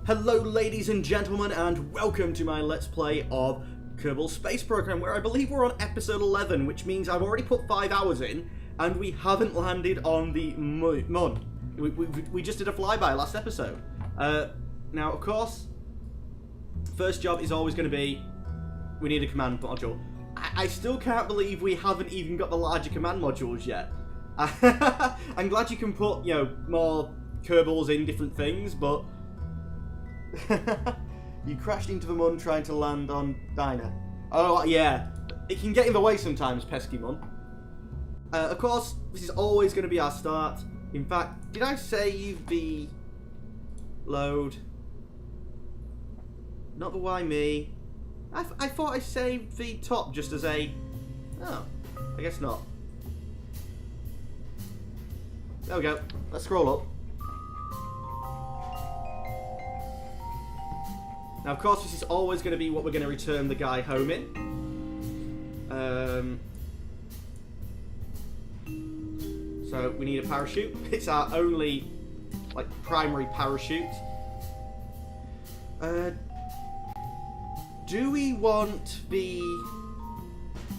Hello ladies and gentlemen, and welcome to my Let's Play of Kerbal Space Program, where I believe we're on episode 11, which means I've already put 5 hours in, and we haven't landed on the moon. We just did a flyby last episode. Now, of course, first job is always going to be, we need a command module. I still can't believe we haven't even got the larger command modules yet. I'm glad you can put, more Kerbals in different things, but you crashed into the mun trying to land on Diner. Oh, yeah. It can get in the way sometimes, pesky mun. Of course, this is always going to be our start. In fact, did I save the load? Not the why me. I thought I saved the top just as a... Oh, I guess not. There we go. Let's scroll up. Now, of course, this is always going to be what we're going to return the guy home in. So we need a parachute. It's our only, primary parachute. Do we want the...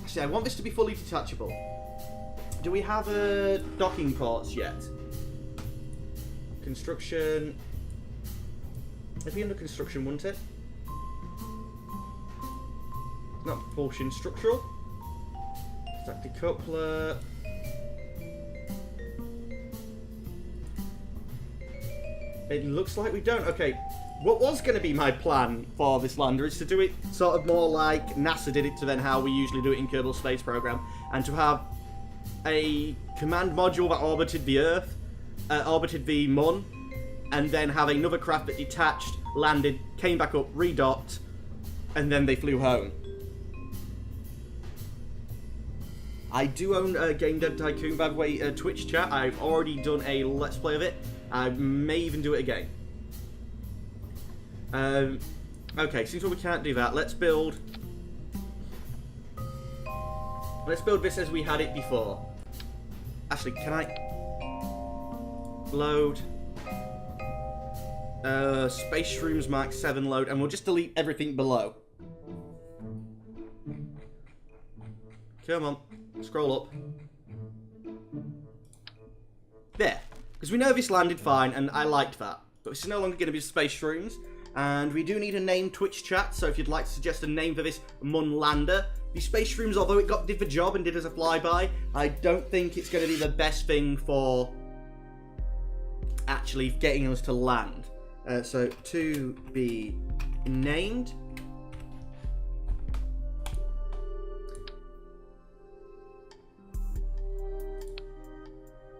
Actually, I want this to be fully detachable. Do we have docking ports yet? Construction... It'd be under construction, wouldn't it? Not propulsion, structural. Stack decoupler. It looks like we don't. Okay, what was going to be my plan for this lander is to do it sort of more like NASA did it to then how we usually do it in Kerbal Space Program, and to have a command module that orbited the Earth, orbited the Mun, and then have another craft that detached, landed, came back up, redocked, and then they flew home. I do own Game Dev Tycoon, by the way, Twitch chat. I've already done a Let's Play of it. I may even do it again. Okay, since we can't do that, let's build this as we had it before. Actually, can I load Space Shrooms Mark 7 load, and we'll just delete everything below. Come on, scroll up. There. Because we know this landed fine, and I liked that. But this is no longer going to be Space Shrooms. And we do need a name Twitch chat, so if you'd like to suggest a name for this Mun lander. The Space Shrooms, although it did the job and did as a flyby, I don't think it's going to be the best thing for actually getting us to land. So, to be named.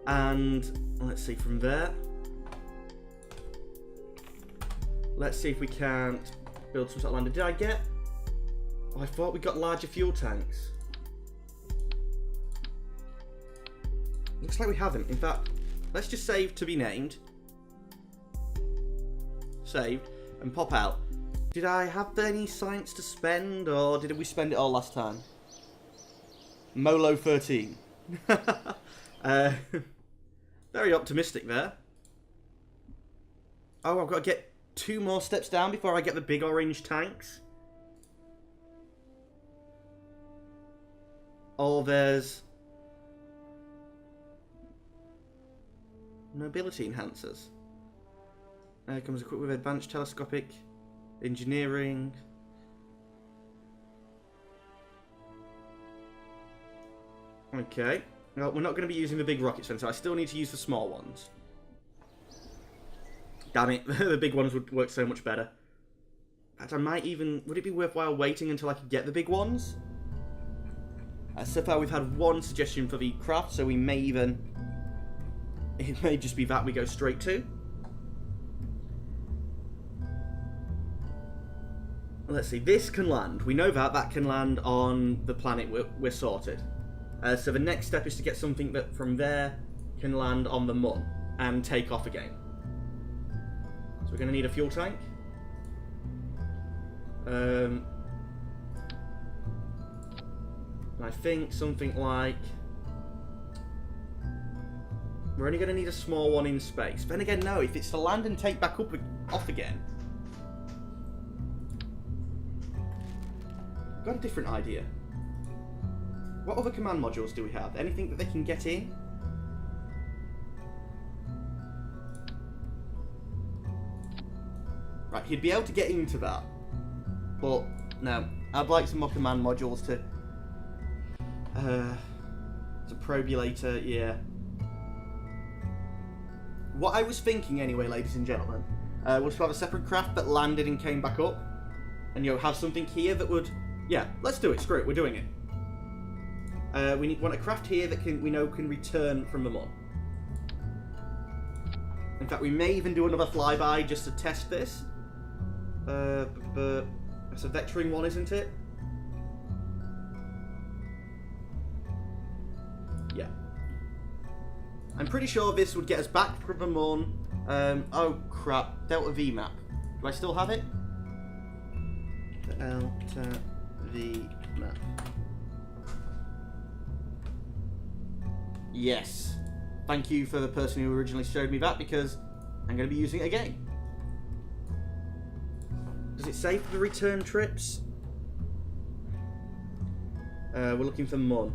And let's see from there. Let's see if we can't build some sort of lander. Did I get... Oh, I thought we got larger fuel tanks. Looks like we haven't. In fact, let's just save to be named. Saved. And pop out. Did I have any science to spend, or did we spend it all last time? Molo 13. Very optimistic there. Oh, I've got to get 2 more steps down before I get the big orange tanks. Or there's nobility enhancers. Comes equipped with advanced telescopic engineering. Okay. Well, we're not going to be using the big rockets then, so I still need to use the small ones. Damn it, the big ones would work so much better. In fact, I might even... Would it be worthwhile waiting until I could get the big ones? So far we've had one suggestion for the craft, so we may even... It may just be that we go straight to. Let's see, this can land. We know that can land on the planet. We're sorted. So the next step is to get something that from there can land on the Mun and take off again. So we're going to need a fuel tank. And I think something like... We're only going to need a small one in space. Then again, no, if it's to land and take back up off again, got a different idea. What other command modules do we have? Anything that they can get in? Right, he'd be able to get into that. But, no. I'd like some more command modules to... probulator, yeah. What I was thinking anyway, ladies and gentlemen, was to have a separate craft that landed and came back up. And, have something here that would... Yeah, let's do it. Screw it, we're doing it. We want a craft here that we know can return from the mod. In fact, we may even do another flyby just to test this. But it's a vectoring one, isn't it? Yeah. I'm pretty sure this would get us back from the Mun. Oh crap, Delta V map. Do I still have it? Delta V map. Yes. Thank you for the person who originally showed me that, because I'm going to be using it again. Does it say for the return trips? We're looking for Mun.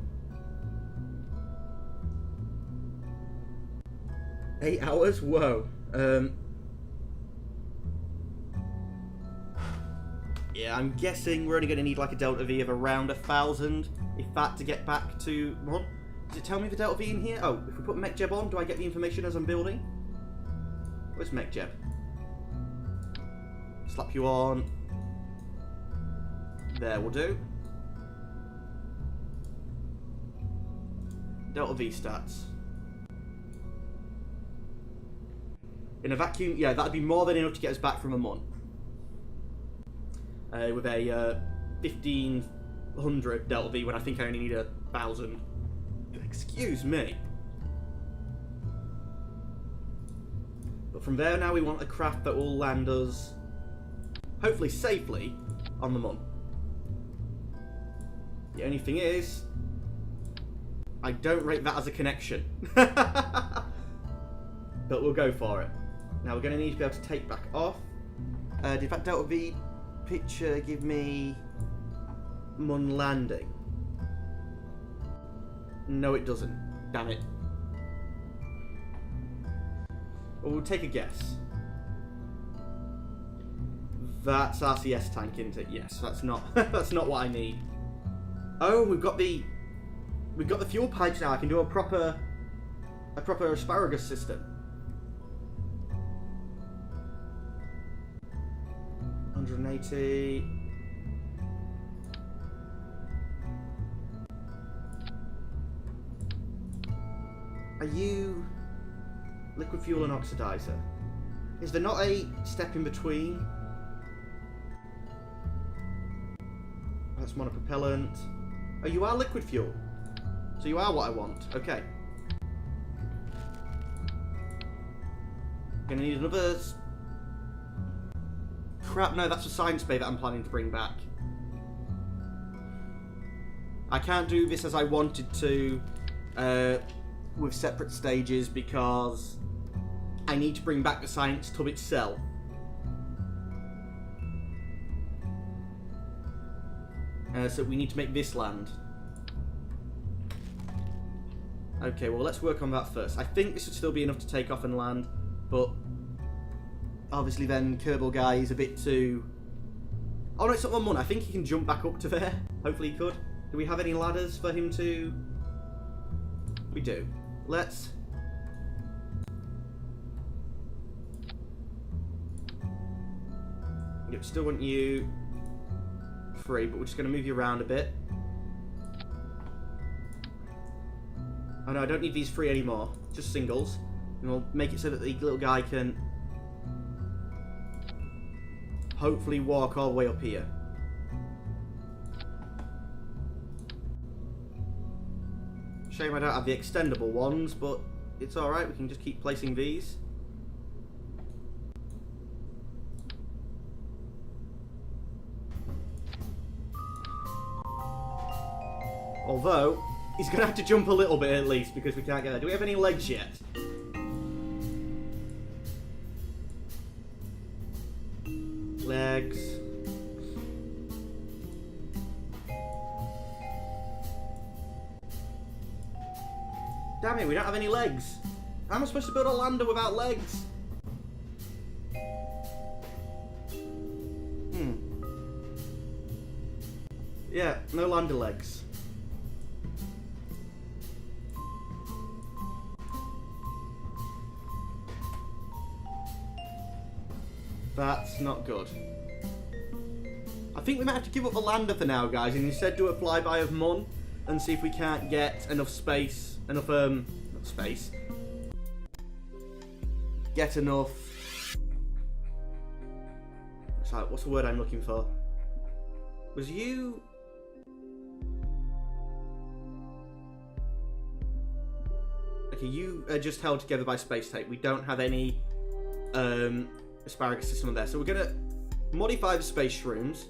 8 hours? Whoa. Yeah, I'm guessing we're only going to need like a Delta V of around 1,000, if that, to get back to Mun. Does it tell me the Delta V in here? Oh, if we put MechJeb on, do I get the information as I'm building? Where's MechJeb? Slap you on. There, will do. Delta V stats. In a vacuum, yeah, that'd be more than enough to get us back from a Mun. With a 1,500 Delta V when I think I only need 1,000. Excuse me. But from there now we want a craft that will land us, hopefully safely, on the Mun. The only thing is, I don't rate that as a connection. But we'll go for it. Now we're going to need to be able to take back off. Did that Delta V picture give me Mun landing? No, it doesn't. Damn it. Well, we'll take a guess. That's RCS tank, isn't it? Yes, that's not that's not what I need. Oh, we've got the fuel pipes now. I can do a proper asparagus system. 180. Are you liquid fuel and oxidizer? Is there not a step in between? That's monopropellant. Oh, you are liquid fuel. So you are what I want. Okay. Gonna need another... Crap, no, that's a science bay that I'm planning to bring back. I can't do this as I wanted to with separate stages because I need to bring back the science tub itself. So we need to make this land. Okay, well let's work on that first. I think this would still be enough to take off and land, but obviously then Kerbal guy is a bit too... Oh no, it's not 1 month. I think he can jump back up to there. Hopefully he could. Do we have any ladders for him to... We do. Let's... Yep, still want you free, but we're just going to move you around a bit. Oh no, I don't need these free anymore. Just singles. And we'll make it so that the little guy can hopefully walk all the way up here. Shame I don't have the extendable ones, but it's alright, we can just keep placing these. Although, he's going to have to jump a little bit at least, because we can't get there. Do we have any legs yet? Legs. Damn it, we don't have any legs. How am I supposed to build a lander without legs? Yeah, no lander legs. That's not good. I think we might have to give up the lander for now, guys, and instead do a flyby of Mun and see if we can't get enough space, not space. Get enough. Sorry, what's the word I'm looking for? Was you? Okay, you are just held together by space tape. We don't have any asparagus system on there, so we're gonna modify the space shrooms,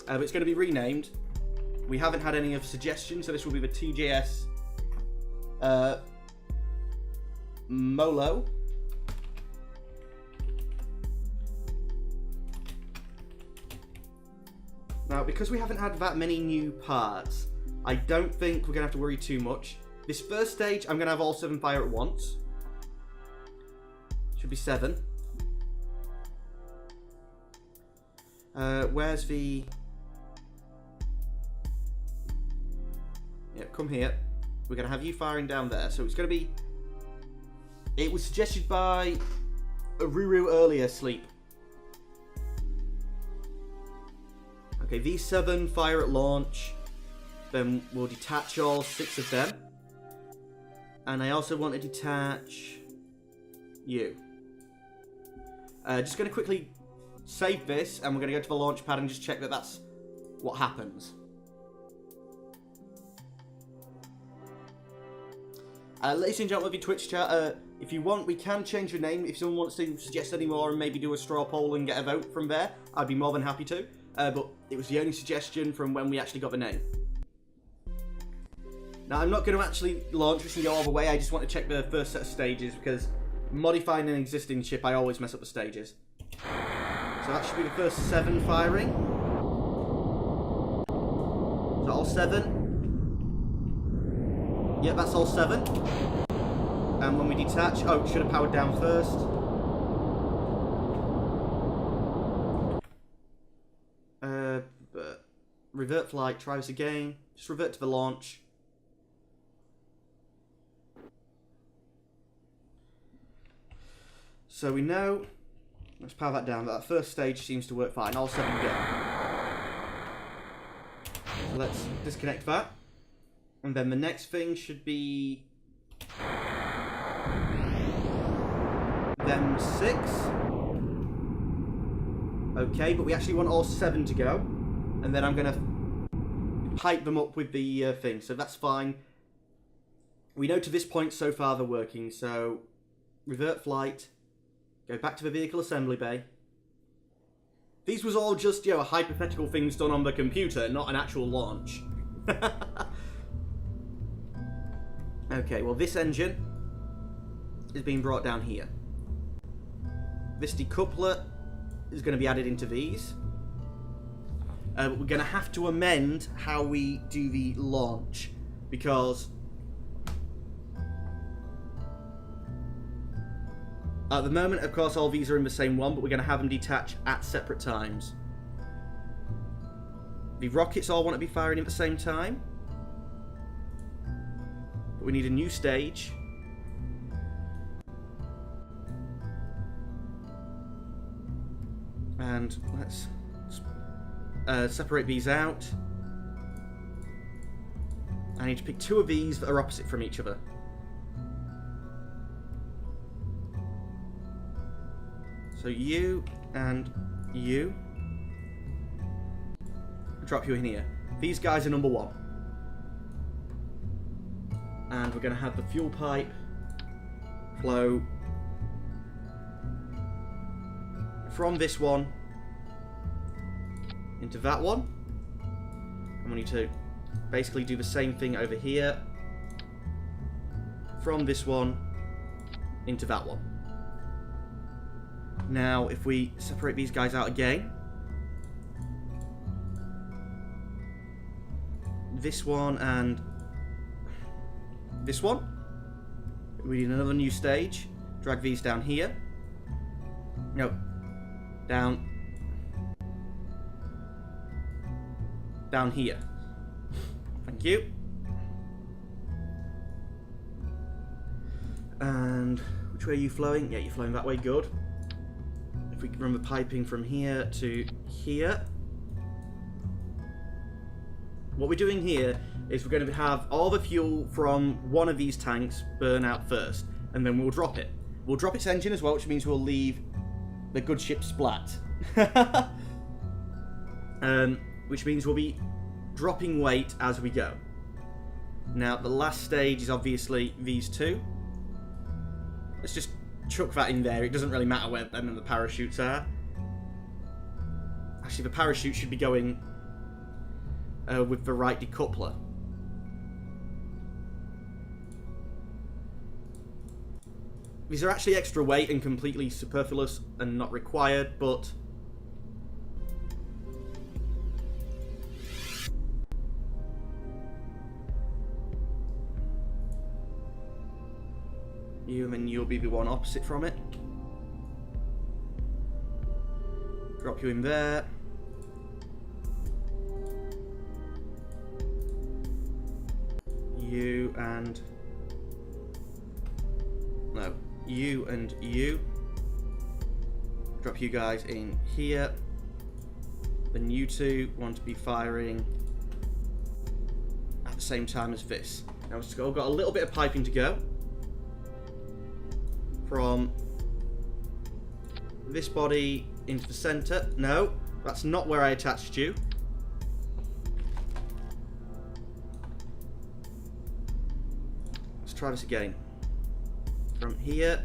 but it's going to be renamed. We haven't had any of suggestions, so this will be the TJS Molo. Now, because we haven't had that many new parts, I don't think we're going to have to worry too much. This first stage, I'm going to have all 7 fire at once. Should be 7. Where's the... Yeah, come here. We're going to have you firing down there. So it's going to be... It was suggested by Ruru earlier, Sleep. Okay, these 7 fire at launch. Then we'll detach all 6 of them. And I also want to detach you. Just going to quickly save this, and we're going to go to the launch pad and just check that that's what happens. Ladies and gentlemen of your Twitch chat, if you want, we can change the name. If someone wants to suggest any more and maybe do a straw poll and get a vote from there, I'd be more than happy to. But it was the only suggestion from when we actually got the name. Now, I'm not going to actually launch this and go all the way. I just want to check the first set of stages, because modifying an existing ship, I always mess up the stages. So that should be the first 7 firing. Is that all 7? Yeah, that's all 7. And when we detach... Oh, it should have powered down first. But revert flight, try this again. Just revert to the launch. So we know... Let's power that down. That first stage seems to work fine. All 7 go. So let's disconnect that. And then the next thing should be... Them 6. Okay, but we actually want all 7 to go. And then I'm going to pipe them up with the thing. So that's fine. We know to this point so far they're working. So revert flight. Go back to the vehicle assembly bay. These was all just, you know, hypothetical things done on the computer, not an actual launch. Okay, well this engine is being brought down here. This decoupler is going to be added into these. But we're going to have to amend how we do the launch, because at the moment, of course, all these are in the same one, but we're going to have them detach at separate times. The rockets all want to be firing at the same time. But we need a new stage. And let's separate these out. I need to pick 2 of these that are opposite from each other. So you and you. Drop you in here. These guys are number 1. And we're going to have the fuel pipe flow from this one into that one. And we need to basically do the same thing over here from this one into that one. Now, if we separate these guys out again, this one and this one, We need another new stage. Drag these down here. No. Down. Down here. Thank you. And which way are you flowing? Yeah, you're flowing that way. Good. If we can run the piping from here to here. What we're doing here is we're going to have all the fuel from one of these tanks burn out first, and then we'll drop it. We'll drop its engine as well, which means we'll leave the good ship splat. Which means we'll be dropping weight as we go. Now, the last stage is obviously these two. Let's just chuck that in there. It doesn't really matter where them and the parachutes are. Actually, the parachute should be going with the right decoupler. These are actually extra weight and completely superfluous and not required, but you, and then you'll be the one opposite from it. Drop you in there. You and... no. You and you. Drop you guys in here. Then you two want to be firing at the same time as this. Now we've still got a little bit of piping to go. From this body into the center. No, that's not where I attached you. Let's try this again. From here.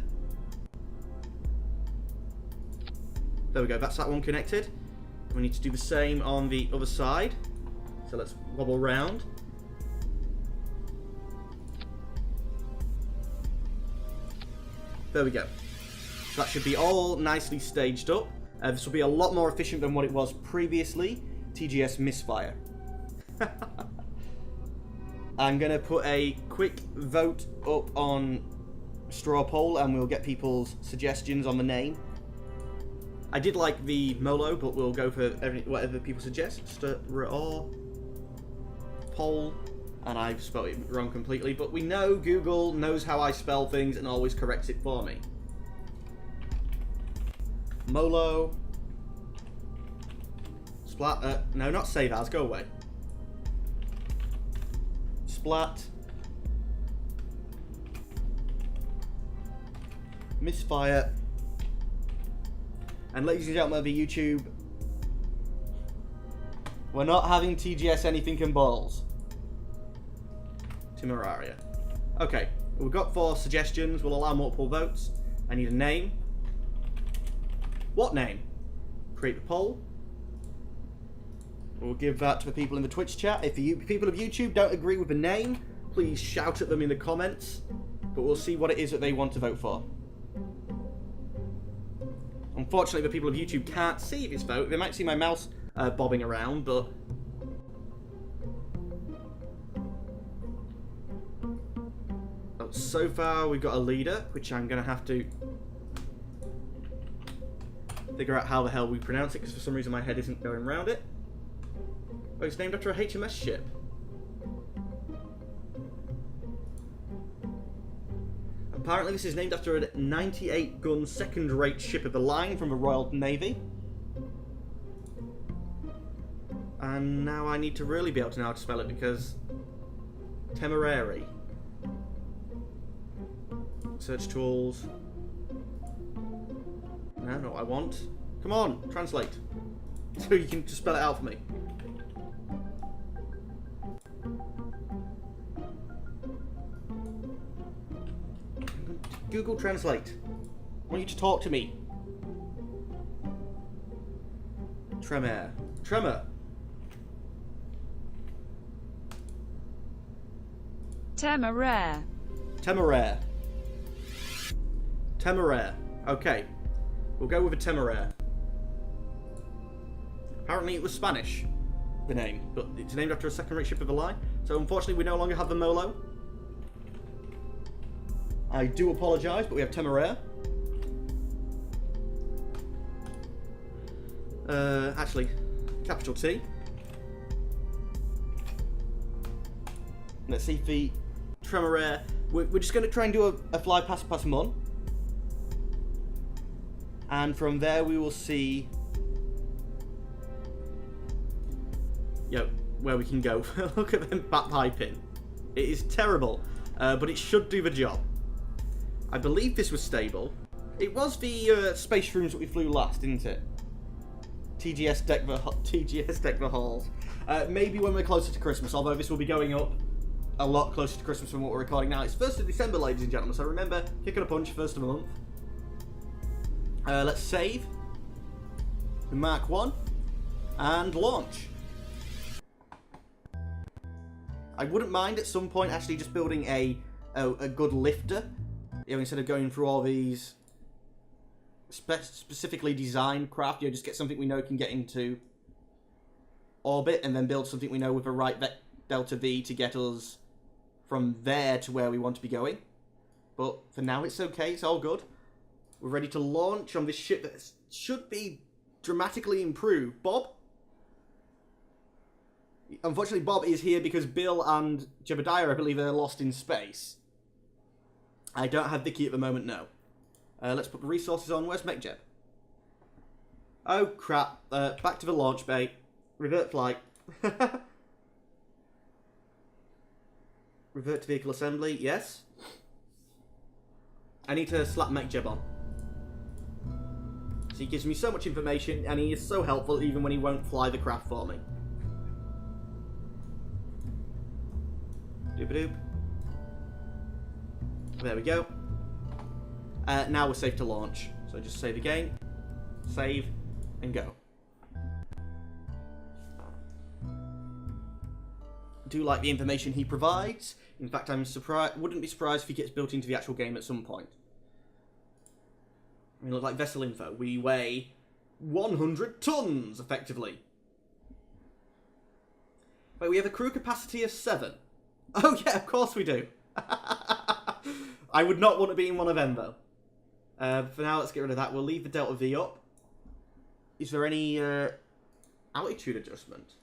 There we go, that's that one connected. We need to do the same on the other side. So let's wobble round. There we go. That should be all nicely staged up. This will be a lot more efficient than what it was previously. TGS misfire. I'm going to put a quick vote up on straw poll and we'll get people's suggestions on the name. I did like the Molo, but we'll go for whatever people suggest. Straw poll. And I've spelled it wrong completely, but we know Google knows how I spell things and always corrects it for me. Molo. Splat. No, not save as. Go away. Splat. Misfire. And ladies and gentlemen of the YouTube, we're not having TGS anything and balls. Temeraria. Okay, we've got 4 suggestions. We'll allow multiple votes. I need a name. What name? Create the poll. We'll give that to the people in the Twitch chat. If you people of YouTube don't agree with the name, please shout at them in the comments. But we'll see what it is that they want to vote for. Unfortunately, the people of YouTube can't see this vote. They might see my mouse bobbing around, but... so far, we've got a leader, which I'm going to have to figure out how the hell we pronounce it, because for some reason my head isn't going around it. Oh, it's named after a HMS ship. Apparently this is named after a 98-gun second-rate ship of the line from the Royal Navy. And now I need to really be able to know how to spell it, because... Temerary. Search tools. No, not what I want. Come on, translate. So you can just spell it out for me. Google Translate. I want you to talk to me. Tremor. Tremor. Temeraire. Temeraire. Temeraire. Okay. We'll go with a Temeraire. Apparently it was Spanish, the name, but it's named after a second-rate ship of the line. So unfortunately we no longer have the Molo. I do apologise, but we have Temeraire. Actually, capital T. Let's see if the Temeraire... We're just going to try and do a fly past Mun. And from there we will see... where we can go. Look at them back piping. It is terrible, but it should do the job. I believe this was stable. It was the space rooms that we flew last, didn't it? TGS deck the halls. Maybe when we're closer to Christmas, although this will be going up a lot closer to Christmas than what we're recording now. It's 1st of December, ladies and gentlemen, so remember, kick on a punch, 1st of the month. Let's save. Mark 1. And launch. I wouldn't mind at some point actually just building a good lifter. Instead of going through all these specifically designed craft, just get something we know can get into orbit, and then build something we know with a right delta V to get us from there to where we want to be going. But for now it's okay, it's all good. We're ready to launch on this ship that should be dramatically improved. Bob? Unfortunately, Bob is here because Bill and Jebediah, I believe, are lost in space. I don't have Vicky at the moment, no. Let's put the resources on. Where's MechJeb? Oh, crap. Back to the launch bay. Revert flight. Revert to vehicle assembly. Yes. I need to slap MechJeb on. So he gives me so much information, and he is so helpful even when he won't fly the craft for me. Doop-a-doop. There we go. Now we're safe to launch. So just save again. Save. And go. I do like the information he provides. In fact, wouldn't be surprised if he gets built into the actual game at some point. We look like vessel info. We weigh 100 tons, effectively. Wait, we have a crew capacity of 7. Oh yeah, of course we do. I would not want to be in one of them, though. For now, let's get rid of that. We'll leave the Delta V up. Is there any altitude adjustment?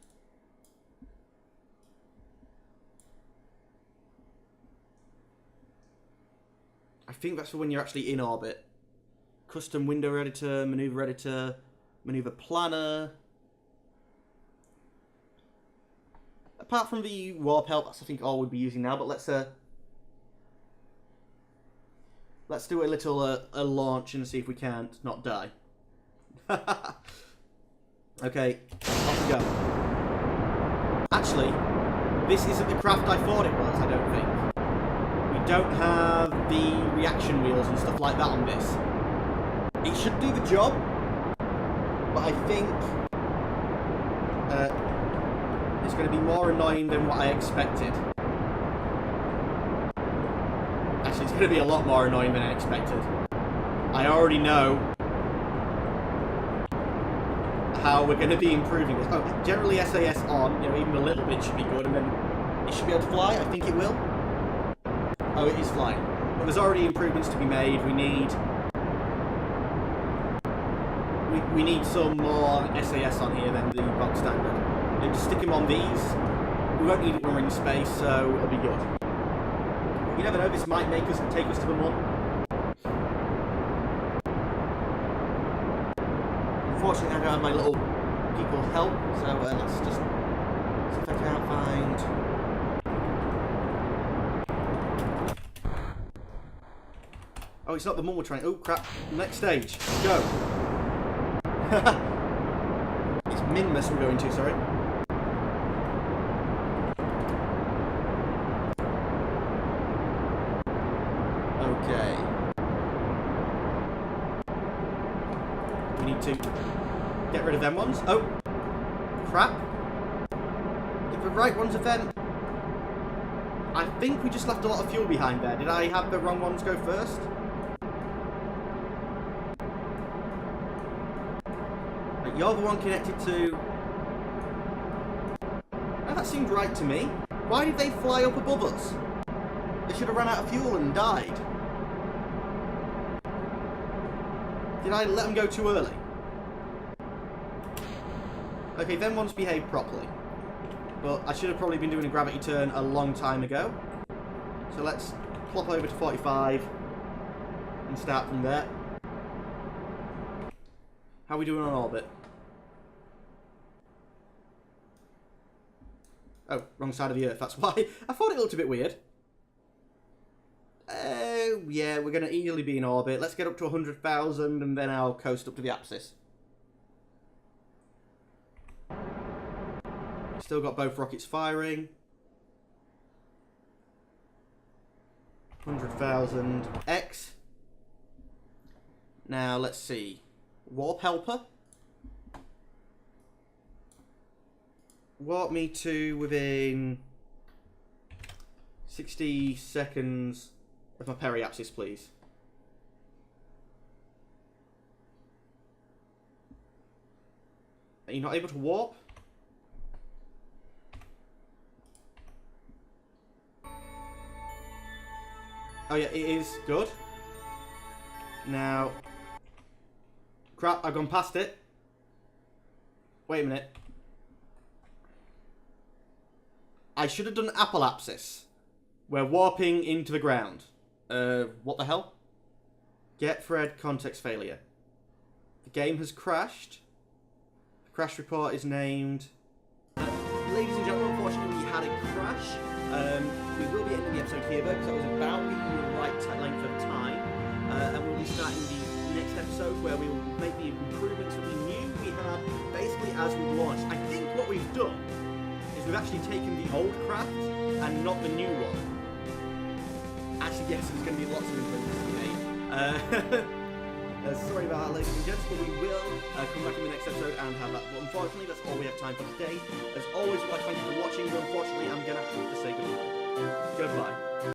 I think that's for when you're actually in orbit. Custom window editor, maneuver planner. Apart from the warp help, that's I think all we'll be using now. But let's do a little a launch and see if we can't not die. Okay, off we go. Actually, this isn't the craft I thought it was. I don't think. We don't have the reaction wheels and stuff like that on this. It should do the job, but I think it's going to be more annoying than what I expected. Actually, it's going to be a lot more annoying than I expected. I already know how we're going to be improving this. Oh, generally SAS on, even a little bit should be good, and then it should be able to fly. I think it will. Oh, it is flying. But there's already improvements to be made. We need some more SAS on here than the box standard. Just stick them on these. We won't need it when we're in space, so it'll be good. You never know, this might take us to the moon. Unfortunately, I don't have my little people help, so let's just see if I can't find... Oh, it's not the moon we're trying... Oh, crap. Next stage. Go. It's Minmus we're going to, sorry. Okay. We need to get rid of them ones. Oh! Crap. If the right ones are then... I think we just left a lot of fuel behind there. Did I have the wrong ones go first? You're the one connected to... Oh, that seemed right to me. Why did they fly up above us? They should have run out of fuel and died. Did I let them go too early? Okay, them ones behaved properly. But I should have probably been doing a gravity turn a long time ago. So let's plop over to 45 and start from there. How are we doing on orbit? Oh, wrong side of the Earth, that's why. I thought it looked a bit weird. Yeah, we're going to easily be in orbit. Let's get up to 100,000 and then I'll coast up to the axis. Still got both rockets firing. 100,000 X. Now, let's see. Warp helper. Warp me to within 60 seconds of my periapsis, please. Are you not able to warp? Oh yeah, it is. Good. Now... Crap, I've gone past it. Wait a minute. I should have done apolapsis. We're warping into the ground. What the hell? Get Fred, context failure. The game has crashed. The crash report is named... Ladies and gentlemen, unfortunately we had a crash. We will be ending the episode here though, because that was about the right length of time. And we'll be starting the next episode where we will make the improvements that we knew we had basically as we launched. I think what we've done is we've actually taken the old craft and not the new one. Actually, yes, there's going to be lots of improvements to be made. Sorry about that, ladies and gents, but we will come back in the next episode and have that. But unfortunately, that's all we have time for today. As always, I'd like to thank you for watching, but unfortunately, I'm going to have to say goodbye. Goodbye.